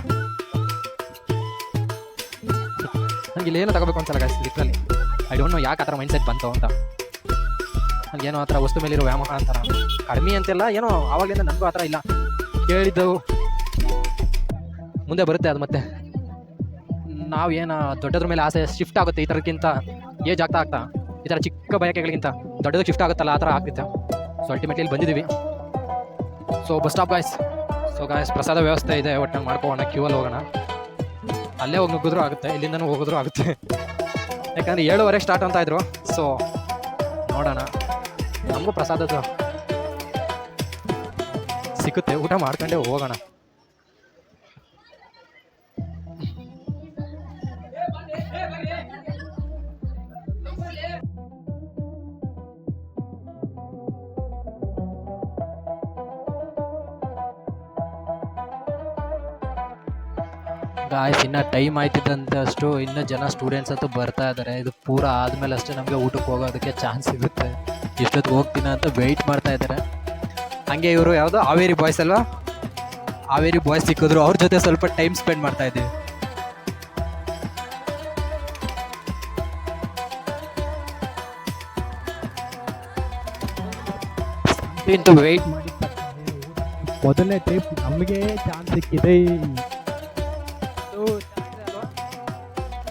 ನನಗೆ ಇಲ್ಲೇನೋ ತಗೋಬೇಕು ಅನ್ಸಲ್ಲ guys, literally I don't know ಯಾಕೆ ಆ ಥರ ಮೈಂಡ್ ಸೆಟ್ ಬಂತು ಅಂತ. ನನಗೇನೋ ಆ ಥರ ವಸ್ತು ಮೇಲಿರೋ ವ್ಯಾಮೋಹ ಅಂತಾರ, ಕಡಿಮೆ ಅಂತೆಲ್ಲ ಏನೋ ಆವಾಗಲಿಂದ ನನಗೂ ಆ ಥರ ಇಲ್ಲ. ಕೇಳಿದ್ದವು ಮುಂದೆ ಬರುತ್ತೆ ಅದು. ಮತ್ತೆ ನಾವು ಏನು ದೊಡ್ಡದ್ರ ಮೇಲೆ ಆಸೆ ಶಿಫ್ಟ್ ಆಗುತ್ತೆ ಈ ಥರಕ್ಕಿಂತ ಏಜ್ ಆಗ್ತಾ ಈ ಥರ ಚಿಕ್ಕ ಬಯಕೆಗಳಿಗಿಂತ ದೊಡ್ಡದಕ್ಕೆ ಶಿಫ್ಟ್ ಆಗುತ್ತಲ್ಲ ಆ ಥರ ಆಗುತ್ತೆ. ಸೊ ಅಲ್ಟಿಮೇಟ್ಲಿ ಇಲ್ಲಿ ಬಂದಿದ್ದೀವಿ. So bus stop guys. So guys ಪ್ರಸಾದ ವ್ಯವಸ್ಥೆ ಇದೆ, ಒಟ್ಟಿನಲ್ಲಿ ಮಾಡ್ಕೋಣ, ಕ್ಯೂವಲ್ಲಿ ಹೋಗೋಣ. ಅಲ್ಲೇ ಹೋಗಿ ನುಗ್ಗಿದ್ರು ಆಗುತ್ತೆ, ಇಲ್ಲಿಂದನೂ ಹೋಗಿದ್ರು ಆಗುತ್ತೆ. ಯಾಕಂದರೆ 7:30 ಸ್ಟಾರ್ಟ್ ಅಂತ ಇದ್ರು. ಸೊ ನೋಡೋಣ, ನಮಗೂ ಪ್ರಸಾದದ್ದು ಸಿಗುತ್ತೆ, ಊಟ ಮಾಡ್ಕೊಂಡೇ ಹೋಗೋಣ. ಗಾಯ್ಸ್ ಇನ್ನು ಟೈಮ್ ಆಯ್ತಿದ್ದಂತಷ್ಟು ಇನ್ನೂ ಜನ ಸ್ಟೂಡೆಂಟ್ಸ್ ಅಂತೂ ಬರ್ತಾ ಇದ್ದಾರೆ. ಇದು ಪೂರ ಆದಮೇಲೆ ಅಷ್ಟೇ ನಮಗೆ ಊಟಕ್ಕೆ ಹೋಗೋದಕ್ಕೆ ಚಾನ್ಸ್ ಸಿಗುತ್ತೆ. ಎಷ್ಟೊತ್ತು ಹೋಗ್ತೀನ ಅಂತ ವೆಯ್ಟ್ ಮಾಡ್ತಾ ಇದ್ದಾರೆ. ಹಾಗೆ ಇವರು ಯಾವುದೋ ಹಾವೇರಿ ಬಾಯ್ಸ್ ಅಲ್ವಾ, ಹಾವೇರಿ ಬಾಯ್ಸ್ ಸಿಕ್ಕಿದ್ರು, ಅವ್ರ ಜೊತೆ ಸ್ವಲ್ಪ ಟೈಮ್ ಸ್ಪೆಂಡ್ ಮಾಡ್ತಾ ಇದ್ದೀವಿ. ಇಂತೂ ವೆಯ್ಟ್ ಮಾಡಿ ಮೊದಲನೇ ಟೈಪ್ ನಮಗೆ ಚಾನ್ಸ್ ಸಿಕ್ಕಿದೆ.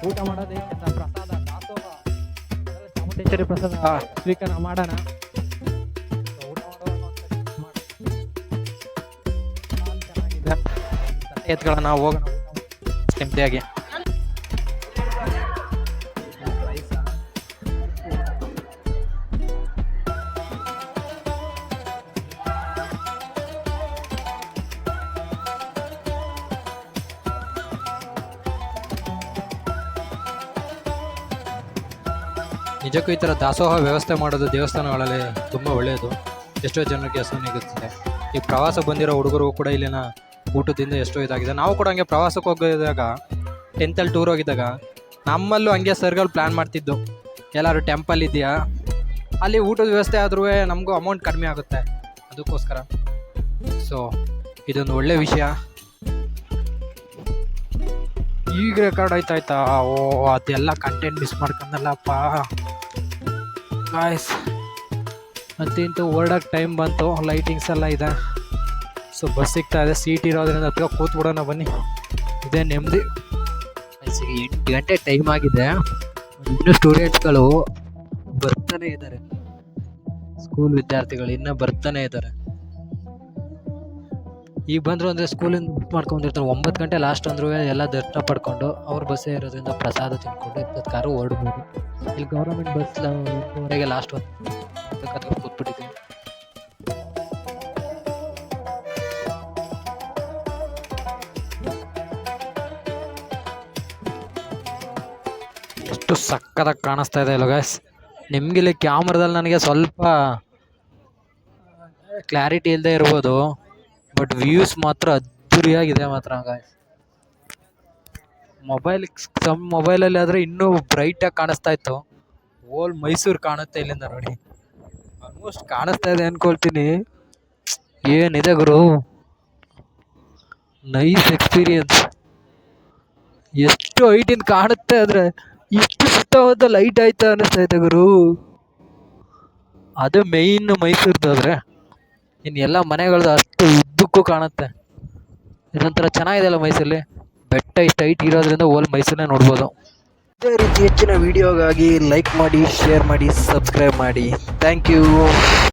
ಊಟ ಮಾಡೋದೇ ಪ್ರಸಾದ, ದಾಸೋಹ, ಚಾಮುಂಡೇಶ್ವರಿ ಪ್ರಸಾದ ಸ್ವೀಕಾರ ಮಾಡೋಣ. ಊಟ ಚೆನ್ನಾಗಿದೆ, ಎತ್ಕೊಳ್ಳೋಣ, ಹೋಗೋಣ ನೆಮ್ಮದಿಯಾಗಿ. ನಿಜಕ್ಕೂ ಈ ಥರ ದಾಸೋಹ ವ್ಯವಸ್ಥೆ ಮಾಡೋದು ದೇವಸ್ಥಾನಗಳಲ್ಲಿ ತುಂಬ ಒಳ್ಳೆಯದು. ಎಷ್ಟೋ ಜನರಿಗೆ ಹಸು ನೀಗುತ್ತದೆ. ಈ ಪ್ರವಾಸ ಬಂದಿರೋ ಹುಡುಗರು ಕೂಡ ಇಲ್ಲಿನ ಊಟದಿಂದ ಎಷ್ಟೋ ಇದಾಗಿದೆ. ನಾವು ಕೂಡ ಹಂಗೆ ಪ್ರವಾಸಕ್ಕೆ ಹೋಗಿದಾಗ 10th ಟೂರ್ ಹೋಗಿದ್ದಾಗ ನಮ್ಮಲ್ಲೂ ಹಂಗೆ ಸರ್ಗಳು ಪ್ಲ್ಯಾನ್ ಮಾಡ್ತಿದ್ದು, ಎಲ್ಲರೂ ಟೆಂಪಲ್ ಇದೆಯಾ ಅಲ್ಲಿ ಊಟದ ವ್ಯವಸ್ಥೆ ಆದ್ರೂ ನಮಗೂ ಅಮೌಂಟ್ ಕಡಿಮೆ ಆಗುತ್ತೆ ಅದಕ್ಕೋಸ್ಕರ. ಸೊ ಇದೊಂದು ಒಳ್ಳೆ ವಿಷಯ. ಈಗ ರೆಕಾರ್ಡ್ ಆಯ್ತಾಯ್ತಾ? ಓ ಅದೆಲ್ಲ ಕಂಟೆಂಟ್ ಮಿಸ್ ಮಾಡ್ಕೊಂಡಲ್ಲಪ್ಪ ಗಾಯ್ಸ್. ಮತ್ತಿಂತೂ ಹೊರಡೋಕ್ಕೆ ಟೈಮ್ ಬಂತು, ಲೈಟಿಂಗ್ಸ್ ಎಲ್ಲ ಇದೆ. ಸೊ ಬಸ್ ಸಿಗ್ತಾ ಇದೆ, ಸೀಟ್ ಇರೋದ್ರಿಂದ ಹತ್ತಿರ ಕೂತ್ಬಿಡೋಣ ಬನ್ನಿ, ಇದೇ ನೆಮ್ಮದಿ. 8 ಗಂಟೆ ಟೈಮ್ ಆಗಿದೆ, ಇನ್ನೂ ಸ್ಟೂಡೆಂಟ್ಸ್ಗಳು ಬರ್ತಾನೆ ಇದ್ದಾರೆ, ಸ್ಕೂಲ್ ವಿದ್ಯಾರ್ಥಿಗಳು ಇನ್ನೂ ಬರ್ತಾನೆ ಇದ್ದಾರೆ. ಈಗ ಬಂದರು ಅಂದರೆ ಸ್ಕೂಲಿಂದ ಬುಕ್ ಮಾಡ್ಕೊಂಡಿರ್ತಾರೆ. 9 ಗಂಟೆ ಲಾಸ್ಟ್ ಅಂದ್ರೂ ಎಲ್ಲ ದರ್ಶನ ಪಡ್ಕೊಂಡು ಅವ್ರ ಬಸ್ಸೇ ಇರೋದ್ರಿಂದ ಪ್ರಸಾದ ತಿನ್ಕೊಂಡು 20 ಕಾರು ಹೊರಡ್ಬೋದು. ಇಲ್ಲಿ ಗೌರ್ಮೆಂಟ್ ಬಸ್ 8:30ಗೆ ಲಾಸ್ಟ್ ಒಂದು ಕೂತ್ಬಿಟ್ಟಿದ್ದೀವಿ. ಎಷ್ಟು ಸಕ್ಕತ್ತಾಗಿ ಕಾಣಿಸ್ತಾ ಇದೆ ಅಲ್ಲ ಗಾಯ್ಸ್. ನಿಮಗಿಲ್ಲಿ ಕ್ಯಾಮ್ರಾದಲ್ಲಿ ನನಗೆ ಸ್ವಲ್ಪ ಕ್ಲಾರಿಟಿ ಇಲ್ಲದೆ ಇರ್ಬೋದು, ಬಟ್ ವ್ಯೂಸ್ ಮಾತ್ರ ಅದ್ದೂರಿಯಾಗಿದೆ ಮಾತ್ರ ಗಾಯ್ಸ್. ಮೊಬೈಲಲ್ಲಿ ಆದರೆ ಇನ್ನೂ ಬ್ರೈಟಾಗಿ ಕಾಣಿಸ್ತಾ ಇತ್ತು. ಓಲ್ ಮೈಸೂರು ಕಾಣುತ್ತೆ ಇಲ್ಲಿಂದ ನೋಡಿ, ಆಲ್ಮೋಸ್ಟ್ ಕಾಣಿಸ್ತಾ ಇದೆ ಅಂದ್ಕೊಳ್ತೀನಿ. ಏನಿದೆ ಗುರು, ನೈಸ್ ಎಕ್ಸ್ಪೀರಿಯನ್ಸ್. ಎಷ್ಟು ಹೈಟಿಂದ ಕಾಣುತ್ತೆ ಅಂದರೆ ಇಷ್ಟು ಸುತ್ತಮುತ್ತ ಲೈಟ್ ಆಯ್ತಾ ಅನ್ನಿಸ್ತೈತೆ ಗುರು. ಅದು ಮೇಯ್ನ್ ಮೈಸೂರ್ದಾದ್ರೆ ಇನ್ನು ಎಲ್ಲ ಮನೆಗಳದ್ದು ಅಷ್ಟು ಉದ್ದಕ್ಕೂ ಕಾಣುತ್ತೆ. ಇದೊಂಥರ ಚೆನ್ನಾಗಿದೆ ಅಲ್ಲ ಮೈಸೂರಲ್ಲಿ. ಬೆಟ್ಟ ಇಷ್ಟು ಹೈಟ್ ಇರೋದ್ರಿಂದ ಓಲ್ ಮೈಸೂರನ್ನೇ ನೋಡ್ಬೋದು. ಇದೇ ರೀತಿ ಹೆಚ್ಚಿನ ವಿಡಿಯೋಗಾಗಿ ಲೈಕ್ ಮಾಡಿ, ಶೇರ್ ಮಾಡಿ, ಸಬ್ಸ್ಕ್ರೈಬ್ ಮಾಡಿ. Thank you.